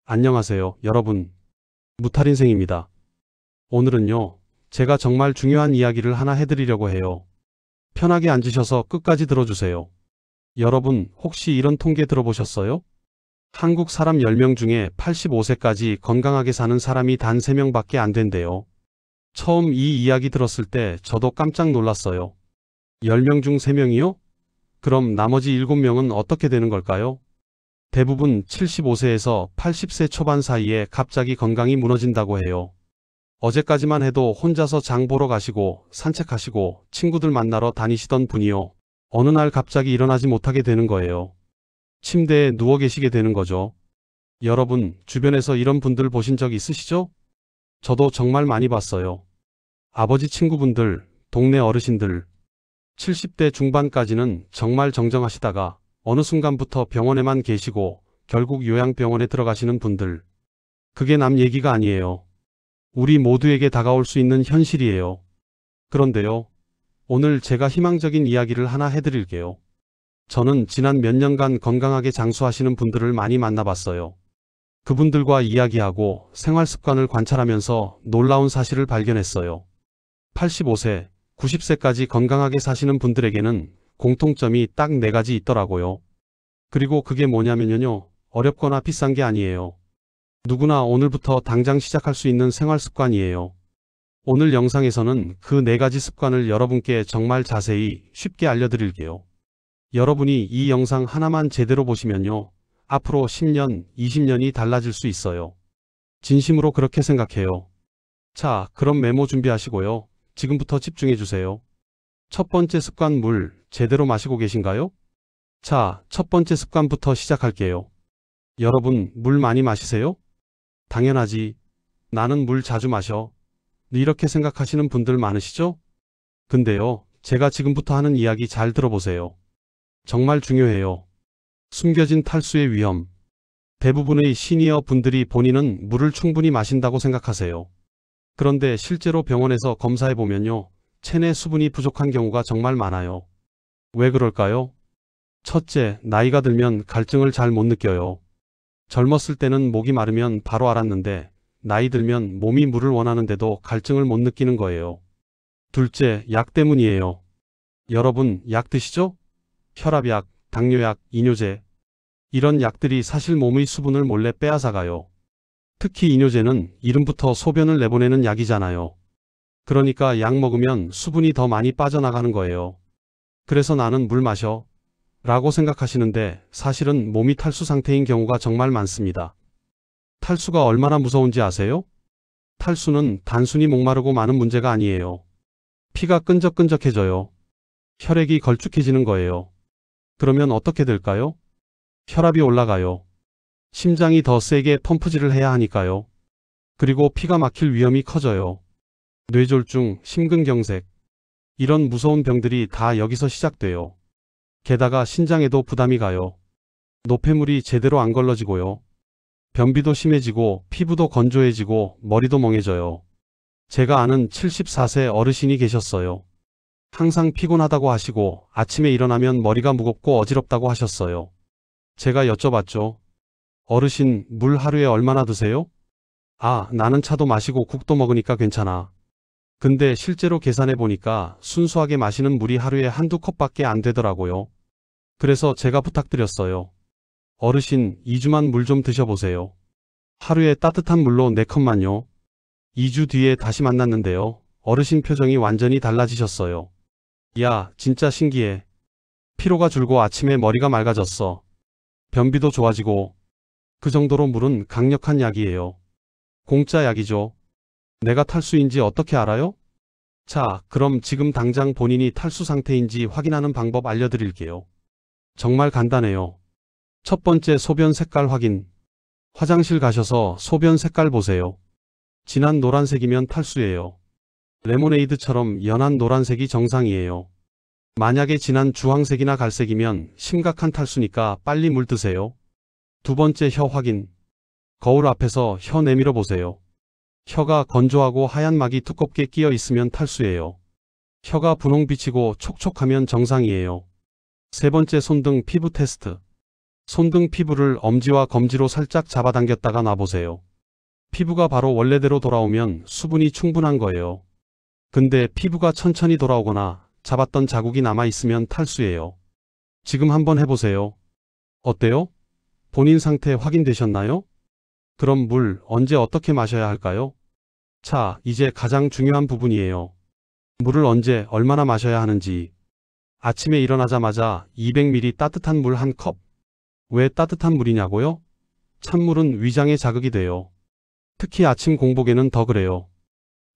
안녕하세요, 여러분. 무탈인생입니다. 오늘은요, 제가 정말 중요한 이야기를 하나 해드리려고 해요. 편하게 앉으셔서 끝까지 들어주세요. 여러분, 혹시 이런 통계 들어보셨어요? 한국 사람 10명 중에 85세까지 건강하게 사는 사람이 단 3명밖에 안 된대요. 처음 이 이야기 들었을 때 저도 깜짝 놀랐어요. 10명 중 3명이요? 그럼 나머지 7명은 어떻게 되는 걸까요? 대부분 75세에서 80세 초반 사이에 갑자기 건강이 무너진다고 해요. 어제까지만 해도 혼자서 장 보러 가시고 산책하시고 친구들 만나러 다니시던 분이요. 어느 날 갑자기 일어나지 못하게 되는 거예요. 침대에 누워 계시게 되는 거죠. 여러분, 주변에서 이런 분들 보신 적 있으시죠? 저도 정말 많이 봤어요. 아버지 친구분들, 동네 어르신들, 70대 중반까지는 정말 정정하시다가 어느 순간부터 병원에만 계시고 결국 요양병원에 들어가시는 분들. 그게 남 얘기가 아니에요. 우리 모두에게 다가올 수 있는 현실이에요. 그런데요, 오늘 제가 희망적인 이야기를 하나 해드릴게요. 저는 지난 몇 년간 건강하게 장수하시는 분들을 많이 만나봤어요. 그분들과 이야기하고 생활 습관을 관찰하면서 놀라운 사실을 발견했어요. 85세, 90세까지 건강하게 사시는 분들에게는 공통점이 딱 4가지 있더라고요. 그리고 그게 뭐냐면요, 어렵거나 비싼 게 아니에요. 누구나 오늘부터 당장 시작할 수 있는 생활 습관이에요. 오늘 영상에서는 그 4가지 습관을 여러분께 정말 자세히 쉽게 알려드릴게요. 여러분이 이 영상 하나만 제대로 보시면요, 앞으로 10년, 20년이 달라질 수 있어요. 진심으로 그렇게 생각해요. 자, 그럼 메모 준비하시고요. 지금부터 집중해주세요. 첫 번째 습관, 물 제대로 마시고 계신가요? 자, 첫 번째 습관부터 시작할게요. 여러분, 물 많이 마시세요? 당연하지. 나는 물 자주 마셔. 이렇게 생각하시는 분들 많으시죠? 근데요, 제가 지금부터 하는 이야기 잘 들어보세요. 정말 중요해요. 숨겨진 탈수의 위험. 대부분의 시니어 분들이 본인은 물을 충분히 마신다고 생각하세요. 그런데 실제로 병원에서 검사해보면요, 체내 수분이 부족한 경우가 정말 많아요. 왜 그럴까요? 첫째, 나이가 들면 갈증을 잘 못 느껴요. 젊었을 때는 목이 마르면 바로 알았는데 나이 들면 몸이 물을 원하는데도 갈증을 못 느끼는 거예요. 둘째, 약 때문이에요. 여러분, 약 드시죠? 혈압약, 당뇨약, 이뇨제. 이런 약들이 사실 몸의 수분을 몰래 빼앗아가요. 특히 이뇨제는 이름부터 소변을 내보내는 약이잖아요. 그러니까 약 먹으면 수분이 더 많이 빠져나가는 거예요. 그래서 나는 물 마셔 라고 생각하시는데 사실은 몸이 탈수 상태인 경우가 정말 많습니다. 탈수가 얼마나 무서운지 아세요? 탈수는 단순히 목마르고 마는 문제가 아니에요. 피가 끈적끈적해져요. 혈액이 걸쭉해지는 거예요. 그러면 어떻게 될까요? 혈압이 올라가요. 심장이 더 세게 펌프질을 해야 하니까요. 그리고 피가 막힐 위험이 커져요. 뇌졸중, 심근경색. 이런 무서운 병들이 다 여기서 시작돼요. 게다가 신장에도 부담이 가요. 노폐물이 제대로 안 걸러지고요. 변비도 심해지고 피부도 건조해지고 머리도 멍해져요. 제가 아는 74세 어르신이 계셨어요. 항상 피곤하다고 하시고 아침에 일어나면 머리가 무겁고 어지럽다고 하셨어요. 제가 여쭤봤죠. 어르신, 물 하루에 얼마나 드세요? 아, 나는 차도 마시고 국도 먹으니까 괜찮아. 근데 실제로 계산해 보니까 순수하게 마시는 물이 하루에 한두 컵밖에 안 되더라고요. 그래서 제가 부탁드렸어요. 어르신, 2주만 물 좀 드셔보세요. 하루에 따뜻한 물로 4컵만요. 2주 뒤에 다시 만났는데요. 어르신 표정이 완전히 달라지셨어요. 야, 진짜 신기해. 피로가 줄고 아침에 머리가 맑아졌어. 변비도 좋아지고. 그 정도로 물은 강력한 약이에요. 공짜 약이죠. 내가 탈수인지 어떻게 알아요? 자, 그럼 지금 당장 본인이 탈수 상태인지 확인하는 방법 알려드릴게요. 정말 간단해요. 첫 번째, 소변 색깔 확인. 화장실 가셔서 소변 색깔 보세요. 진한 노란색이면 탈수예요. 레모네이드처럼 연한 노란색이 정상이에요. 만약에 진한 주황색이나 갈색이면 심각한 탈수니까 빨리 물 드세요. 두 번째, 혀 확인. 거울 앞에서 혀 내밀어 보세요. 혀가 건조하고 하얀 막이 두껍게 끼어 있으면 탈수예요. 혀가 분홍빛이고 촉촉하면 정상이에요. 세 번째, 손등 피부 테스트. 손등 피부를 엄지와 검지로 살짝 잡아당겼다가 놔보세요. 피부가 바로 원래대로 돌아오면 수분이 충분한 거예요. 근데 피부가 천천히 돌아오거나 잡았던 자국이 남아있으면 탈수예요. 지금 한번 해보세요. 어때요? 본인 상태 확인되셨나요? 그럼 물 언제 어떻게 마셔야 할까요? 자, 이제 가장 중요한 부분이에요. 물을 언제 얼마나 마셔야 하는지. 아침에 일어나자마자 200ml 따뜻한 물 1컵. 왜 따뜻한 물이냐고요? 찬물은 위장에 자극이 돼요. 특히 아침 공복에는 더 그래요.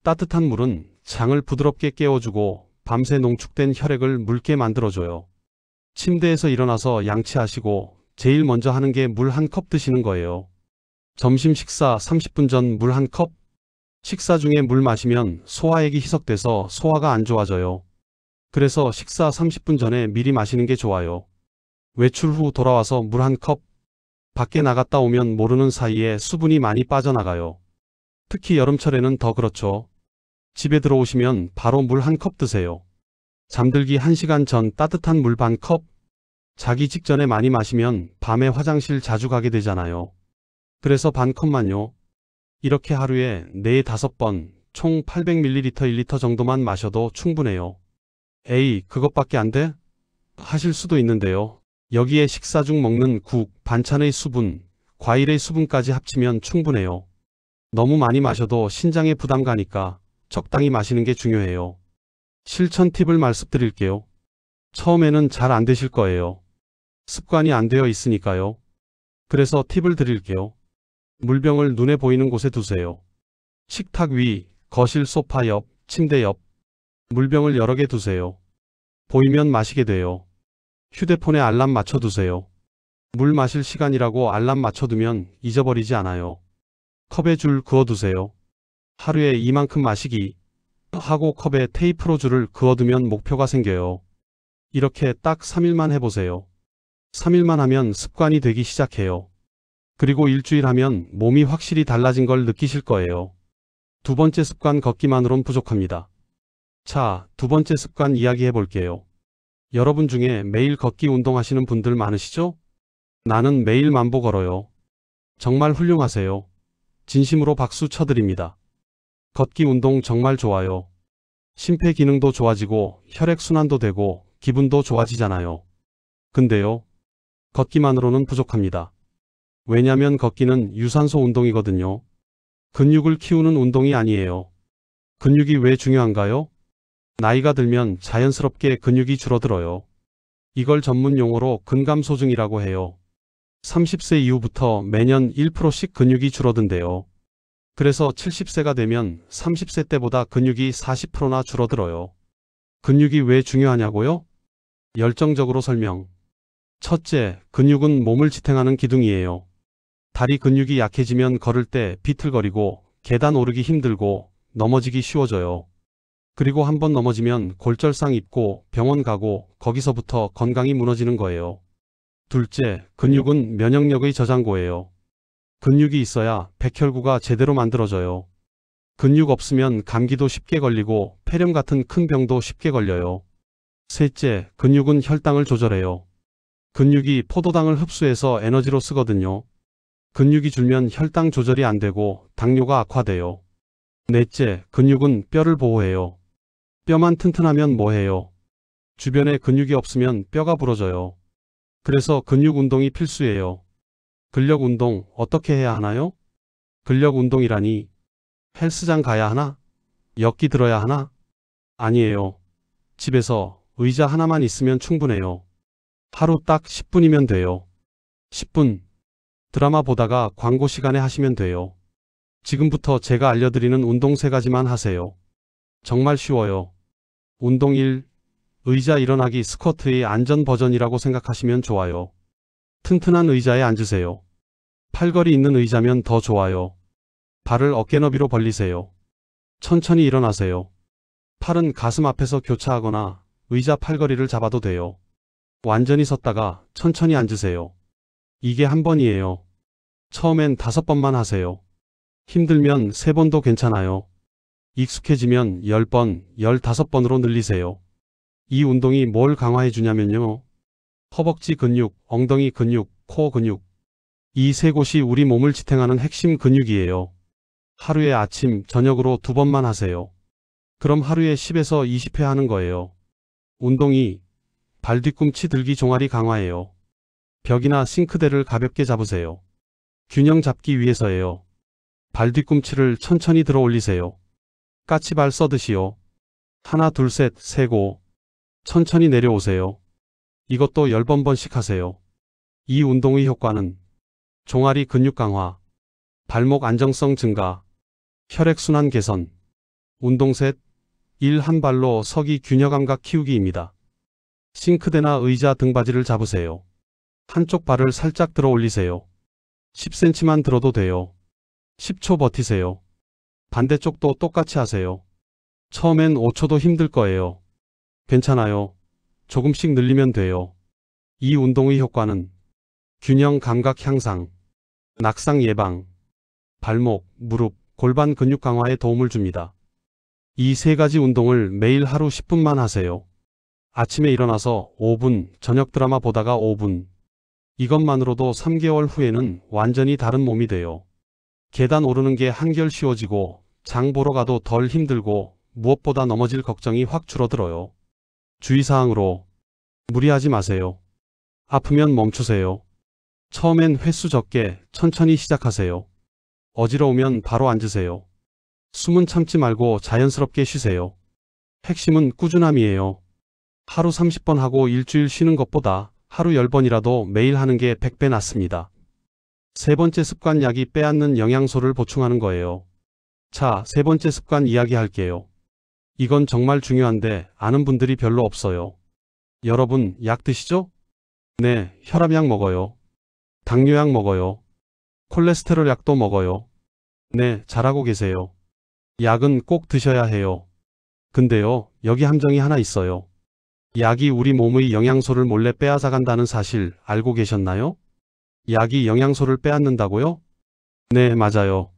따뜻한 물은 장을 부드럽게 깨워주고 밤새 농축된 혈액을 묽게 만들어줘요. 침대에서 일어나서 양치하시고 제일 먼저 하는 게 물 1컵 드시는 거예요. 점심 식사 30분 전 물 1컵. 식사 중에 물 마시면 소화액이 희석돼서 소화가 안 좋아져요. 그래서 식사 30분 전에 미리 마시는 게 좋아요. 외출 후 돌아와서 물 1컵. 밖에 나갔다 오면 모르는 사이에 수분이 많이 빠져나가요. 특히 여름철에는 더 그렇죠. 집에 들어오시면 바로 물 1컵 드세요. 잠들기 1시간 전 따뜻한 물 반 컵. 자기 직전에 많이 마시면 밤에 화장실 자주 가게 되잖아요. 그래서 반 컵만요. 이렇게 하루에 4~5번, 총 800ml 1리터 정도만 마셔도 충분해요. 에이, 그것밖에 안 돼? 하실 수도 있는데요. 여기에 식사 중 먹는 국, 반찬의 수분, 과일의 수분까지 합치면 충분해요. 너무 많이 마셔도 신장에 부담 가니까 적당히 마시는 게 중요해요. 실천 팁을 말씀드릴게요. 처음에는 잘 안 되실 거예요. 습관이 안 되어 있으니까요. 그래서 팁을 드릴게요. 물병을 눈에 보이는 곳에 두세요. 식탁 위, 거실 소파 옆, 침대 옆. 물병을 여러 개 두세요. 보이면 마시게 돼요. 휴대폰에 알람 맞춰두세요. 물 마실 시간이라고 알람 맞춰두면 잊어버리지 않아요. 컵에 줄 그어두세요. 하루에 이만큼 마시기 하고 컵에 테이프로 줄을 그어두면 목표가 생겨요. 이렇게 딱 3일만 해보세요. 3일만 하면 습관이 되기 시작해요. 그리고 일주일 하면 몸이 확실히 달라진 걸 느끼실 거예요. 두 번째 습관 걷기만으론 부족합니다. 자, 두 번째 습관 이야기해 볼게요. 여러분 중에 매일 걷기 운동하시는 분들 많으시죠? 나는 매일 만보 걸어요. 정말 훌륭하세요. 진심으로 박수 쳐드립니다. 걷기 운동 정말 좋아요. 심폐 기능도 좋아지고 혈액순환도 되고 기분도 좋아지잖아요. 근데요, 걷기만으로는 부족합니다. 왜냐면 걷기는 유산소 운동이거든요. 근육을 키우는 운동이 아니에요. 근육이 왜 중요한가요? 나이가 들면 자연스럽게 근육이 줄어들어요. 이걸 전문 용어로 근감소증이라고 해요. 30세 이후부터 매년 1%씩 근육이 줄어든대요. 그래서 70세가 되면 30세 때보다 근육이 40%나 줄어들어요. 근육이 왜 중요하냐고요? 열정적으로 설명. 첫째, 근육은 몸을 지탱하는 기둥이에요. 다리 근육이 약해지면 걸을 때 비틀거리고 계단 오르기 힘들고 넘어지기 쉬워져요. 그리고 한번 넘어지면 골절상 입고 병원 가고 거기서부터 건강이 무너지는 거예요. 둘째, 근육은 면역력의 저장고예요. 근육이 있어야 백혈구가 제대로 만들어져요. 근육 없으면 감기도 쉽게 걸리고 폐렴 같은 큰 병도 쉽게 걸려요. 셋째, 근육은 혈당을 조절해요. 근육이 포도당을 흡수해서 에너지로 쓰거든요. 근육이 줄면 혈당 조절이 안 되고 당뇨가 악화돼요. 넷째, 근육은 뼈를 보호해요. 뼈만 튼튼하면 뭐해요? 주변에 근육이 없으면 뼈가 부러져요. 그래서 근육 운동이 필수예요. 근력 운동 어떻게 해야 하나요? 근력 운동이라니 헬스장 가야 하나? 역기 들어야 하나? 아니에요. 집에서 의자 하나만 있으면 충분해요. 하루 딱 10분이면 돼요. 10분. 드라마 보다가 광고 시간에 하시면 돼요. 지금부터 제가 알려드리는 운동 3가지만 하세요. 정말 쉬워요. 운동 1. 의자 일어나기 스쿼트의 안전 버전이라고 생각하시면 좋아요. 튼튼한 의자에 앉으세요. 팔걸이 있는 의자면 더 좋아요. 발을 어깨 너비로 벌리세요. 천천히 일어나세요. 팔은 가슴 앞에서 교차하거나 의자 팔걸이를 잡아도 돼요. 완전히 섰다가 천천히 앉으세요. 이게 한 번이에요. 처음엔 5번만 하세요. 힘들면 3번도 괜찮아요. 익숙해지면 10번, 15번으로 늘리세요. 이 운동이 뭘 강화해 주냐면요. 허벅지 근육, 엉덩이 근육, 코어 근육. 이 세 곳이 우리 몸을 지탱하는 핵심 근육이에요. 하루에 아침, 저녁으로 2번만 하세요. 그럼 하루에 10에서 20회 하는 거예요. 운동 2. 발 뒤꿈치 들기 종아리 강화예요. 벽이나 싱크대를 가볍게 잡으세요. 균형 잡기 위해서예요. 발 뒤꿈치를 천천히 들어 올리세요. 까치발 써듯이요. 하나, 둘, 셋, 세고 천천히 내려오세요. 이것도 10번씩 하세요. 이 운동의 효과는 종아리 근육 강화, 발목 안정성 증가, 혈액순환 개선, 운동 셋, 1. 한 발로 서기 균형 감각 키우기입니다. 싱크대나 의자 등받이를 잡으세요. 한쪽 발을 살짝 들어 올리세요. 10cm만 들어도 돼요. 10초 버티세요. 반대쪽도 똑같이 하세요. 처음엔 5초도 힘들 거예요. 괜찮아요. 조금씩 늘리면 돼요. 이 운동의 효과는 균형 감각 향상, 낙상 예방, 발목, 무릎, 골반 근육 강화에 도움을 줍니다. 이 세 가지 운동을 매일 하루 10분만 하세요. 아침에 일어나서 5분, 저녁 드라마 보다가 5분. 이것만으로도 3개월 후에는 완전히 다른 몸이 돼요. 계단 오르는 게 한결 쉬워지고 장 보러 가도 덜 힘들고 무엇보다 넘어질 걱정이 확 줄어들어요. 주의사항으로 무리하지 마세요. 아프면 멈추세요. 처음엔 횟수 적게 천천히 시작하세요. 어지러우면 바로 앉으세요. 숨은 참지 말고 자연스럽게 쉬세요. 핵심은 꾸준함이에요. 하루 30번 하고 일주일 쉬는 것보다 하루 10번이라도 매일 하는 게 100배 낫습니다. 세 번째 습관, 약이 빼앗는 영양소를 보충하는 거예요. 자, 세 번째 습관 이야기할게요. 이건 정말 중요한데 아는 분들이 별로 없어요. 여러분, 약 드시죠? 네, 혈압약 먹어요. 당뇨약 먹어요. 콜레스테롤 약도 먹어요. 네, 잘하고 계세요. 약은 꼭 드셔야 해요. 근데요, 여기 함정이 하나 있어요. 약이 우리 몸의 영양소를 몰래 빼앗아간다는 사실 알고 계셨나요? 약이 영양소를 빼앗는다고요? 네, 맞아요.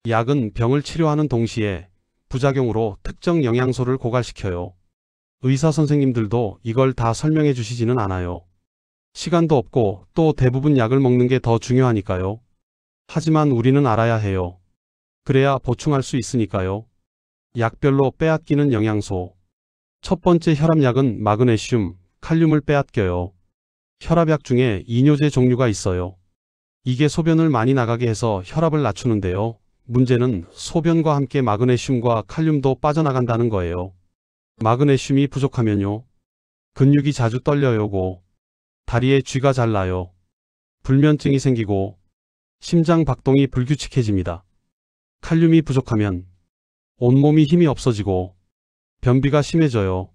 약은 병을 치료하는 동시에 부작용으로 특정 영양소를 고갈시켜요. 의사 선생님들도 이걸 다 설명해 주시지는 않아요. 시간도 없고 또 대부분 약을 먹는 게 더 중요하니까요. 하지만 우리는 알아야 해요. 그래야 보충할 수 있으니까요. 약별로 빼앗기는 영양소. 첫 번째, 혈압약은 마그네슘, 칼륨을 빼앗겨요. 혈압약 중에 이뇨제 종류가 있어요. 이게 소변을 많이 나가게 해서 혈압을 낮추는데요. 문제는 소변과 함께 마그네슘과 칼륨도 빠져나간다는 거예요. 마그네슘이 부족하면요. 근육이 자주 떨려요. 다리에 쥐가 잘 나요. 불면증이 생기고 심장 박동이 불규칙해집니다. 칼륨이 부족하면 온몸이 힘이 없어지고 변비가 심해져요.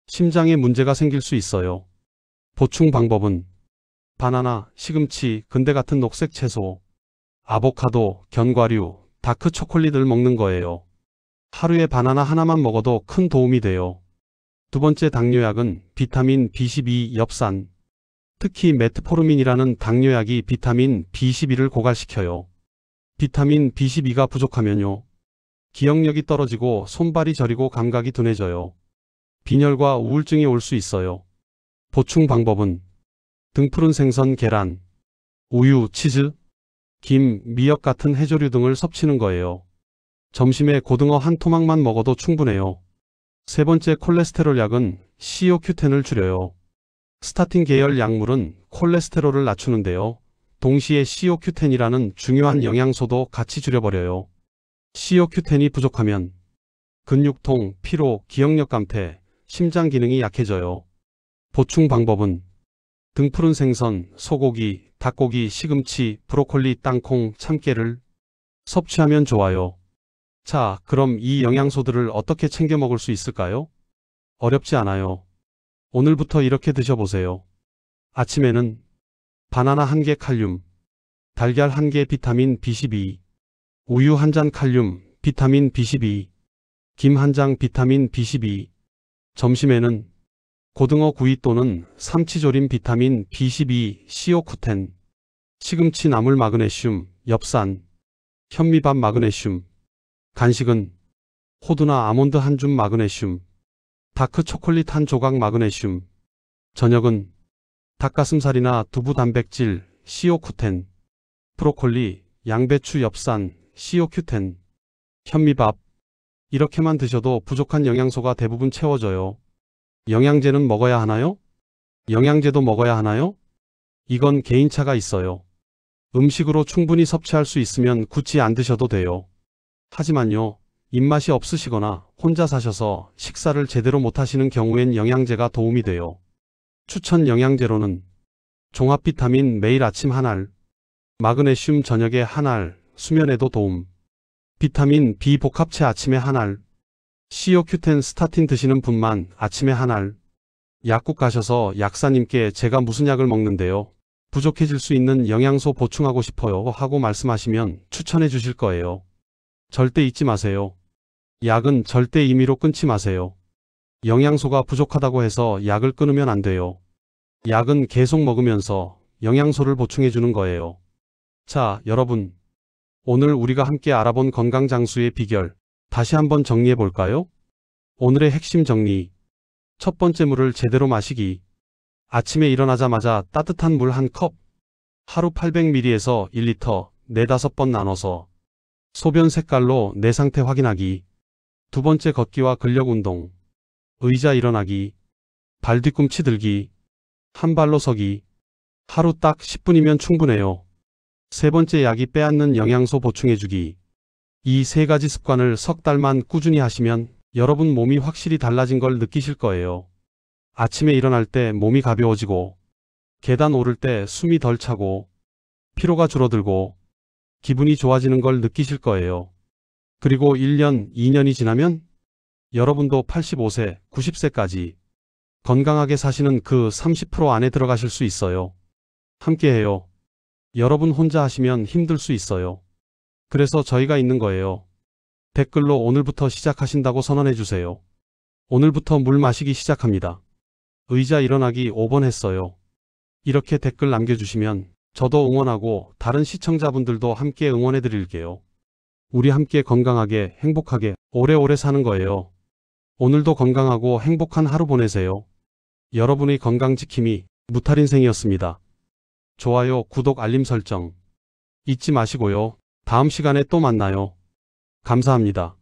심장에 문제가 생길 수 있어요. 보충 방법은 바나나, 시금치, 근대 같은 녹색 채소, 아보카도, 견과류, 다크 초콜릿을 먹는 거예요. 하루에 바나나 하나만 먹어도 큰 도움이 돼요. 두 번째, 당뇨약은 비타민 B12, 엽산, 특히 메트포르민이라는 당뇨약이 비타민 B12를 고갈시켜요. 비타민 B12가 부족하면요. 기억력이 떨어지고 손발이 저리고 감각이 둔해져요. 빈혈과 우울증이 올 수 있어요. 보충 방법은 등푸른 생선, 계란, 우유, 치즈, 김, 미역 같은 해조류 등을 섭취하는 거예요. 점심에 고등어 한 토막만 먹어도 충분해요. 세 번째, 콜레스테롤 약은 COQ10을 줄여요. 스타틴 계열 약물은 콜레스테롤을 낮추는데요. 동시에 COQ10이라는 중요한 영양소도 같이 줄여버려요. COQ10이 부족하면 근육통, 피로, 기억력 감퇴, 심장 기능이 약해져요. 보충 방법은 등푸른 생선, 소고기, 닭고기, 시금치, 브로콜리, 땅콩, 참깨를 섭취하면 좋아요. 자, 그럼 이 영양소들을 어떻게 챙겨 먹을 수 있을까요? 어렵지 않아요. 오늘부터 이렇게 드셔보세요. 아침에는 바나나 1개 칼륨, 달걀 1개 비타민 B12, 우유 1잔 칼륨, 비타민 B12, 김 1장 비타민 B12. 점심에는 고등어 구이 또는 삼치조림 비타민 B12, COQ10, 시금치 나물 마그네슘, 엽산, 현미밥 마그네슘. 간식은 호두나 아몬드 한 줌 마그네슘, 다크 초콜릿 한 조각 마그네슘. 저녁은 닭가슴살이나 두부 단백질, COQ10, 브로콜리, 양배추, 엽산, COQ10, 현미밥. 이렇게만 드셔도 부족한 영양소가 대부분 채워져요. 영양제는 먹어야 하나요? 영양제도 먹어야 하나요? 이건 개인차가 있어요. 음식으로 충분히 섭취할 수 있으면 굳이 안 드셔도 돼요. 하지만요, 입맛이 없으시거나 혼자 사셔서 식사를 제대로 못 하시는 경우엔 영양제가 도움이 돼요. 추천 영양제로는 종합 비타민 매일 아침 한 알, 마그네슘 저녁에 한 알, 수면에도 도움, 비타민 B 복합체 아침에 한 알, COQ10 스타틴 드시는 분만 아침에 한 알. 약국 가셔서 약사님께 제가 무슨 약을 먹는데요, 부족해질 수 있는 영양소 보충하고 싶어요 하고 말씀하시면 추천해 주실 거예요. 절대 잊지 마세요. 약은 절대 임의로 끊지 마세요. 영양소가 부족하다고 해서 약을 끊으면 안 돼요. 약은 계속 먹으면서 영양소를 보충해 주는 거예요. 자, 여러분. 오늘 우리가 함께 알아본 건강 장수의 비결, 다시 한번 정리해 볼까요? 오늘의 핵심 정리. 첫 번째, 물을 제대로 마시기. 아침에 일어나자마자 따뜻한 물 한 컵, 하루 800ml에서 1리터, 4-5번 나눠서 소변 색깔로 내 상태 확인하기. 두 번째, 걷기와 근력 운동. 의자 일어나기, 발 뒤꿈치 들기, 한 발로 서기. 하루 딱 10분이면 충분해요. 세 번째, 약이 빼앗는 영양소 보충해주기. 이 세 가지 습관을 석 달만 꾸준히 하시면 여러분 몸이 확실히 달라진 걸 느끼실 거예요. 아침에 일어날 때 몸이 가벼워지고, 계단 오를 때 숨이 덜 차고, 피로가 줄어들고, 기분이 좋아지는 걸 느끼실 거예요. 그리고 1년, 2년이 지나면 여러분도 85세, 90세까지 건강하게 사시는 그 30% 안에 들어가실 수 있어요. 함께해요. 여러분 혼자 하시면 힘들 수 있어요. 그래서 저희가 있는 거예요. 댓글로 오늘부터 시작하신다고 선언해 주세요. 오늘부터 물 마시기 시작합니다. 의자 일어나기 5번 했어요. 이렇게 댓글 남겨주시면 저도 응원하고 다른 시청자분들도 함께 응원해 드릴게요. 우리 함께 건강하게 행복하게 오래오래 사는 거예요. 오늘도 건강하고 행복한 하루 보내세요. 여러분의 건강 지킴이 무탈인생이었습니다. 좋아요, 구독, 알림 설정 잊지 마시고요. 다음 시간에 또 만나요. 감사합니다.